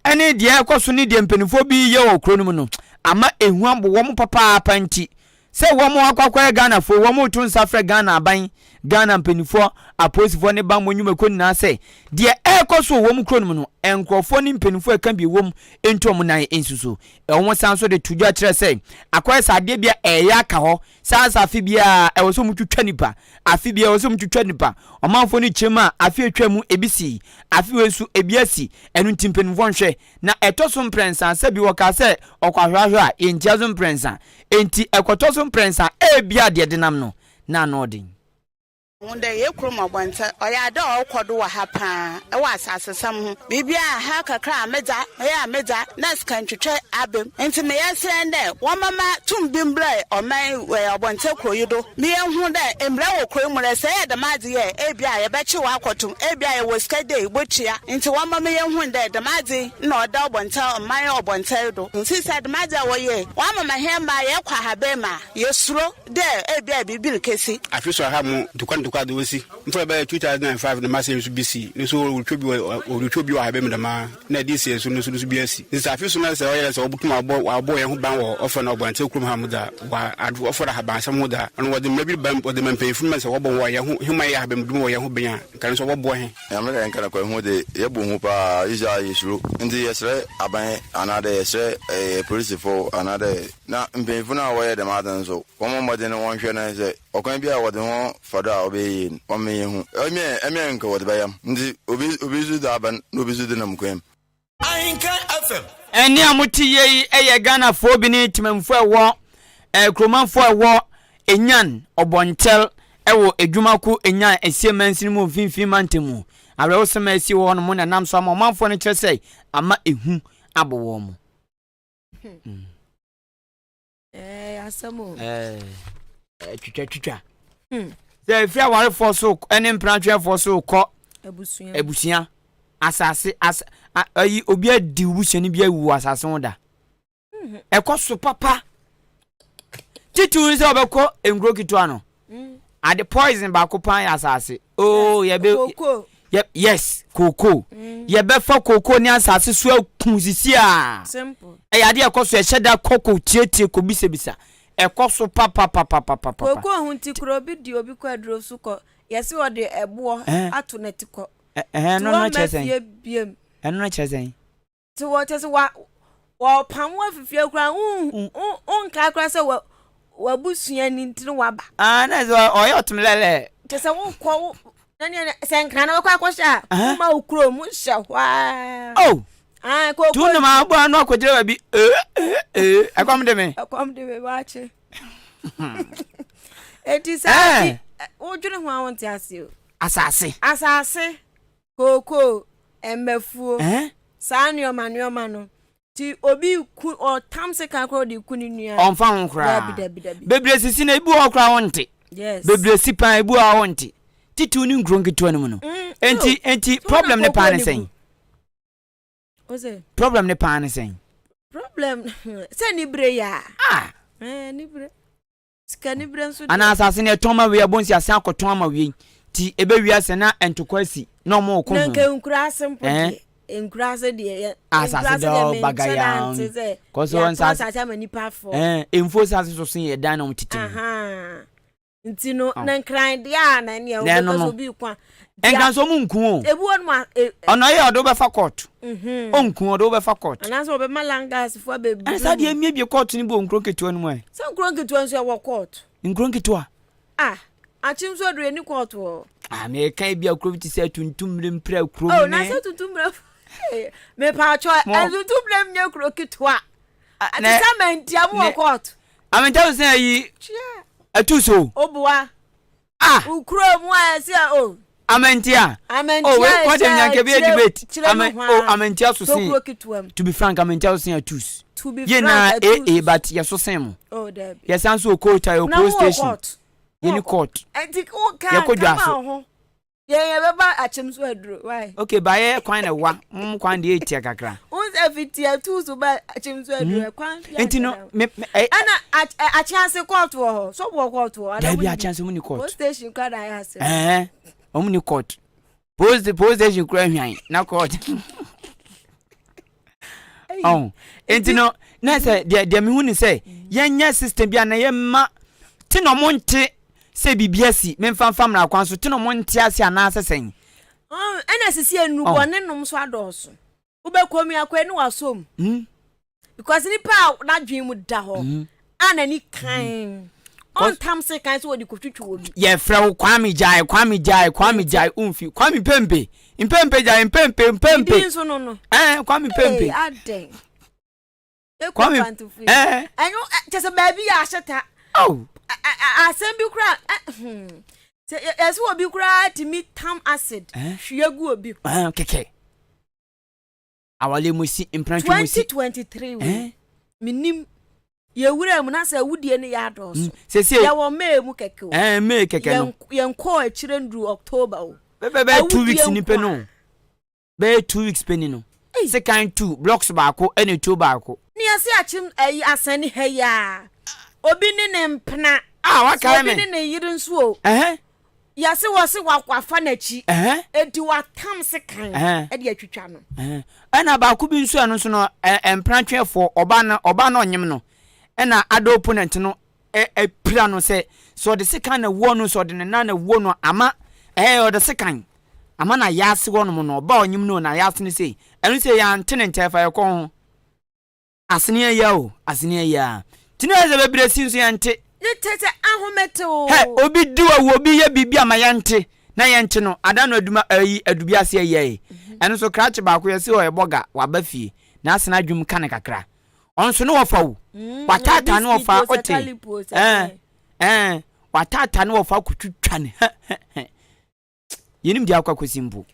eni die ekoso ni die mpenifo bi ye okro no ama ehu ambo wo mo papa panti se wo mo akwakwa Ghana fo wo mo tun safre Ghana aban Ghana mpenifo aposifo ne ba mo nyuma ko na se de ekoso wo mo kro no enkrofo ni mpenifo aka bi wo mo ento mo nan ensuso wo san so de tudwa kire se akwai sade bia eya ka ho sansa afi bia e wo so mo twetwa nipa afi bia wo so mo twetwa nipa omanfo ni chema afi etwamu ebisi afi wensu ebiasi enu ntimpenifo nhwe na etoso mprensa se bi wo ka se okwahwahwa entiazo mprensa enti ekotoso mprensa ebia de denam no na no odin Wonde ye kroma bonta oya da okodo wa hapa e wa asasesam ho bibia ha kakra meda nas kan twetwe abem enti me yesende wo mama tumbimbre oman we obonta kroyido me hu da embre wo kroyimure se ye da made ye ebia ye bechi wa akotum ebia ye wo skade bochia enti wo mama ye hu da da made na oda obonta oman obonta do nsi se da made wo ye wo mama hemba ye kwa habema ye suro de ebia bibil kesi afiso ha mu tukwa do si mfa ba 2005 the massive BC ni so retwobi wa habe mdama na this year so no so BC this afiso na se oyele se obutum abo ye ho ban wo ofa na obante krum ha muda wa adu ofa ha ban sam muda on wo de mabi ban wo de manpefu ma se wo bon wo ye ho hima ye habe mdum wo ye ho benya kan so wo bo he ya me kan kana ko ho de ye bo ho pa ija yesuro ndi yesre aban anade yesre police for anade na mpefu na wo ye de madan so wo mo de no won hwe na se okwan bia wo de ho fada obe o me hu eme nka wo de bayam ndi obizu da ban no bizu de namkwem Ahenkan FM eni amuti yei eye Ghana fo bi ni timemfo ewo kromanfo ewo enyan obontel ewo edwumako enyan esiemansin mu finfin mantemu abre wo sema esi wo no mo na nam so ama manfo no kire sei ama ehu abowo mo asamo twitwa the free aware for so any branch for so ko ebusia asase ayi obi adi wubusia ni bia wu asase hoda ekoso papa titu se obekọ engro kitua no ade poison ba ko pan asase oh ye be yes koko ye be fa koko ni asase so akunzisi a simple e ya de ekoso e hyeda koko tietie ko bisebisa ekoso papa koko hunti kro bi di obi kwadro su ko yesi ode ebo ato netiko no chesen no chesen to what is wa pam wa fifie kra nka kra se wa busua ni ntiri wa ba na so oyo tumlele chese wo ko nani se nkra na kwa kwasha ma ukro mu hwa oh koko tunu ma agbo anu akodire bi akwam de me wache eti sa o dwene ho awon ti ase o asase koko emefuo sa nioma no ti obi ku o tamse kan kro di ku ni nua onfa ho kra bebre sisi na ibu ho kra wonte yes bebre sipan ibu ho wonte titu ni nkronketo anu no enti problem ne pa ne sen Ose problem ne pa ne sen problem se ni bre ya ni bre ska ni bre nso ana asase ne toma we abonsi asan akoton ama we ti ebe wi ase na entokwasi na omo okon na nke nkura simple enkurase de asase do bagaya koso on sa sa ma nipa fo enfo sa so sin ye dan na mtiti Ntino na nkran dia na ne o be bi kwa. Enkan so mu nku o. Ebu on ma ono ye odo be fa court. Onku odo be fa court. Ana so be malangas fo be bi. Asa de emi bi court ni bo nkro ketua no mu. So nkro ketua nso e wo court. Nkro ketua. Achim so do ni court o. Me kai bi akro ti se tuntum mpra kro mu. Oh, na se tuntum mpra. Me pa cho tuntum mpra mnya kro ketua. Ati samenti amu court. Amenta so say yi. Atuso. Obua. Ukro mu a se o. Amentia. Oh, what dem yanke be debate. Amentia so say. To be frank, amentia so say atus. To be frank, but yes so same. Oh, there. Yes, answer court your post station. Any court. Enti ko kan ho. Ye beba achim so aduro. Why? Okay, by kwan na wa. Kwan de etia kakra. Uns efitia tools ba achim so aduro kwan. Enti no ana a chance court wo. So wo court wo. There be a chance mu ni court. Post station card I have. Omni court. Post station kra hwan na court. Oh, enti no na say de me hu ni say yenya system bia na yemma ti no monte say bibiasi memfamfam na kwan so ti no monte ase ana asesen. Ena sisi enu bo ne nom so adoso. Wo be komi akwa ni wasom. Because ni pa na dwen mu da ho. Ana ni kan. On tam se kan so di kotwetwe obi. Ye frɛ Kwame Jai umfi. Kwame Pempe. Impempe Jai Impempe. Din so no. Kwame Pempe. Aden. Kwame. Anyo just baby ya shata. Oh. Asem bi kura. Se yeso obi kura timi tam acid. Hwiegu obi. Keke. Awale musi imprantu musi 2023. Minim ye wura mu na sa wudie ne ya dos. Sese ya wo me mu keke. Me keke no. Ye nko a chire ndu October o. Be 2 weeks ni pe no. Be 2 weeks pe ni no. Second 2 blocks baako ene 2 baako. Ni ase achim asani ha ya. Obi ni ne mpena. Waka me. Obi ni ne yiri nso o. Yase wo se wakwafa na chi. Edi watam se kan. Edi atwitwa no. Ana baako bi nso ano so no emprantwefo oba na onyem no. Ena other opponent no pira no say so the second wo no so the na wo no ama o the second ama na yase wo no no ba onyim no na yase no say enu say ya ntene ntefa ye ko asene ya o asene ya tinu eze bebire sinso ya nte tete ahomete o obi diwa wo obi ye bibia ma ya nte na ya nte no ada no aduma adubi ase ye enu so kratch ba ko ye se o ye boga wa ba fie na asena adwum kan kakra onso no wofa wo watata no wofa ote watata no wofa kutwitwa ne yenim dia akwa kosimbo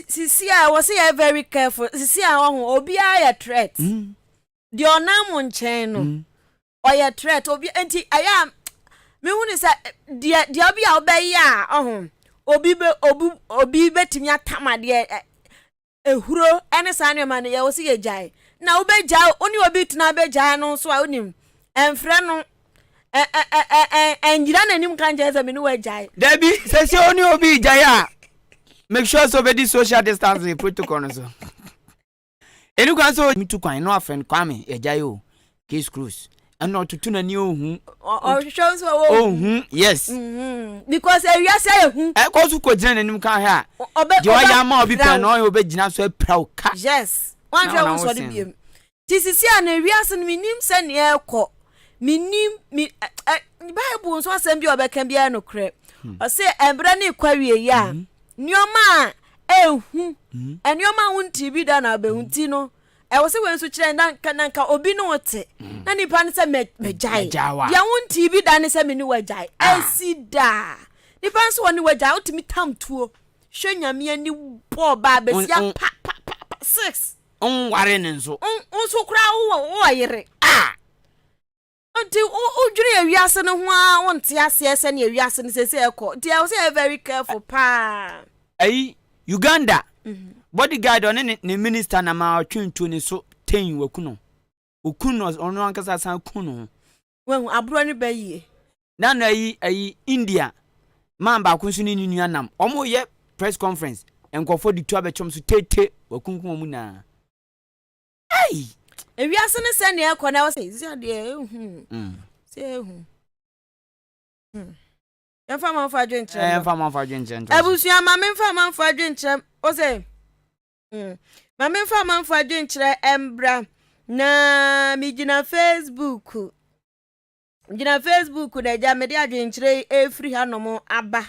sisi a wo say you very careful sisi a wo obi a ya threat di onam nchen no o ya threat obi enti aya me hu ni say dia obi a obeyi a obi betimi atamade ehuro ene sanu ma ne ya wo say ye jai na obeja oni obi tuna beja no so a onim enfre no enjira nanim kan jeza me no wajai Debbie say oni obi jaya make sure so be the social distancing protocol no so enu kan so mi tu kwan no afen Kwame ejayo case cruise and not to na ni ohun show so ohun yes because area say ohun ko su ko jina nanim kan ha je wa ya ma obi pe no obi gina so pra ka yes one show so the biem tisisi a na wiase no minim se ne ekọ minim Bible so asem bi obeka bia no kre o se embra na ikwawie ya nioma ehu enioma hunti bi da na behunti no e wo se we nso kire nanka obi no wote na nipa ne se mejai ya hunti bi da ne se me ni wajai esida nipa nso woni wajai otimi tamtuo hwanyame ani bo ba besia pa 6 ware nenzo unso kura wo ayere Unti ujuri ewiase no ho a wonte ase ese ne ewiase no sese ekọ dia wo say very careful pa Uganda bodyguard on ne minister na ma twintu ne so 10 wakuno okuno ono ankasa san kuno wen aburo ne bayi na na India man ba kunsu ni nuanam omo ye press conference enkofo di tu abechom so tete wakunkun mu na ewiase ne se ne ekọ na wo say zi ade say Emfa man fa adwenkyerɛ. Emfa man fa adwenkyerɛ. Abusua ma memfa man fa adwenkyerɛ. O say. Ma memfa man fa adwenkyerɛ embra na mi gina Facebook. Gina Facebook da ja me de adwenkyerɛ efri hanom aba.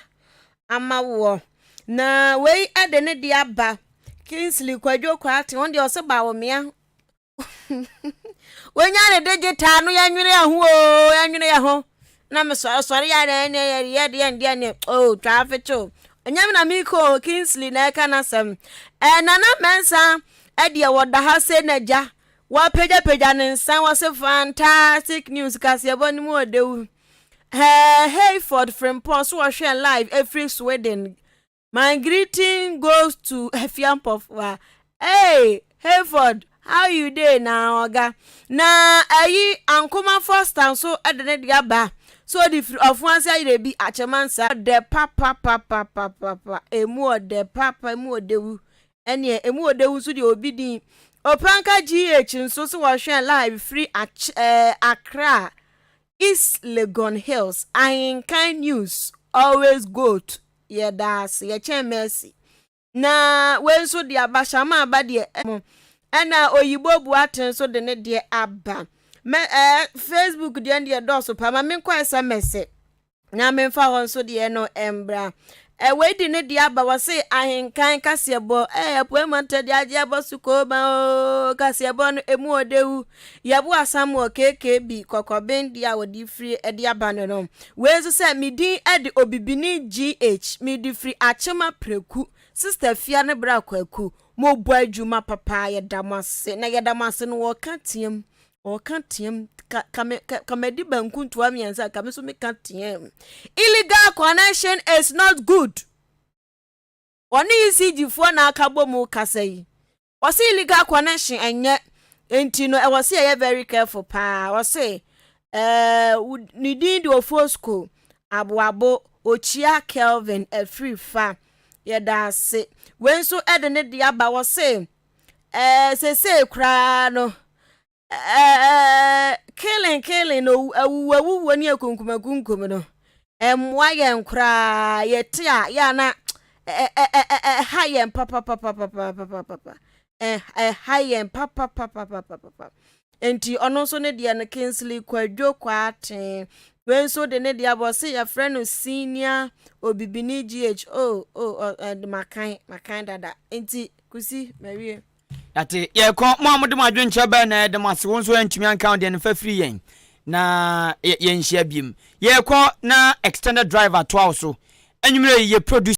Amawo. Na wei ade ne de aba. Kingsley Kwadwo Kwate on de oseba wo mea. Wonya ne digital no yanwere ya ho na me sori ya ne oh traffic cho onyam na mi ko Kingsley na eka na sam nana mensa e de woda ha se na ja wa peja ne nsan was fantastic news Kasiebo ni mu odewu Hayford from Pons so share live every Sweden. My greeting goes to Efiampofwa. Hey Hayford, how you dey now, oga? Na ayi ankoma first and so adene dia ba. So the of one say dey be achemansa de papa emu de papa emu odewu. Ene emu odewu so de obi din. Opanka GH nso so wa hwe live free Accra East Legon Hills. Ahenkan news always good. Yeah, that's ye chen mercy. Na when so the abashama abade ena oyibo buaten so de ne de aba me Facebook de ne do so pa ma me kwa SMS na me fa hon so de no embra we de ne de aba wo se Ahenkan Kasiebo apuemante de age abosuko ba Kasiebo no emu odewu yabu asam o KKB kokoben dia wodi free e de aba no we so se mi din e de obibini GH mi di free achema preku sister fia ne bra kwaku mo bo adwuma papa ye damase na ye damase no wo katiem kamedi banku ntoa miensa kameso me katiem. Illegal connection is not good. Oni ECG fo na akabo mu kasai wose illegal connection enye enti no e wose ye very careful pa wose ni din do fosco aboabo ochia Kelvin free fa ye da se when so ede ne dia ba wose se kra no killing no awu ni akunkum no emwa ye nkra ye tia ya na hayen papa hayen papa enti ono so ne dia na Kingsley Kwadwo Kwate when so de ne dia boss ya friend senior obibini GH the makan dada enti kusi mawie ati ye ko mo amode ma adwenche ba na de mase won so antumi anka de ne fa free yen na ye nhia biem ye ko na extended driver to also anwumre ye produce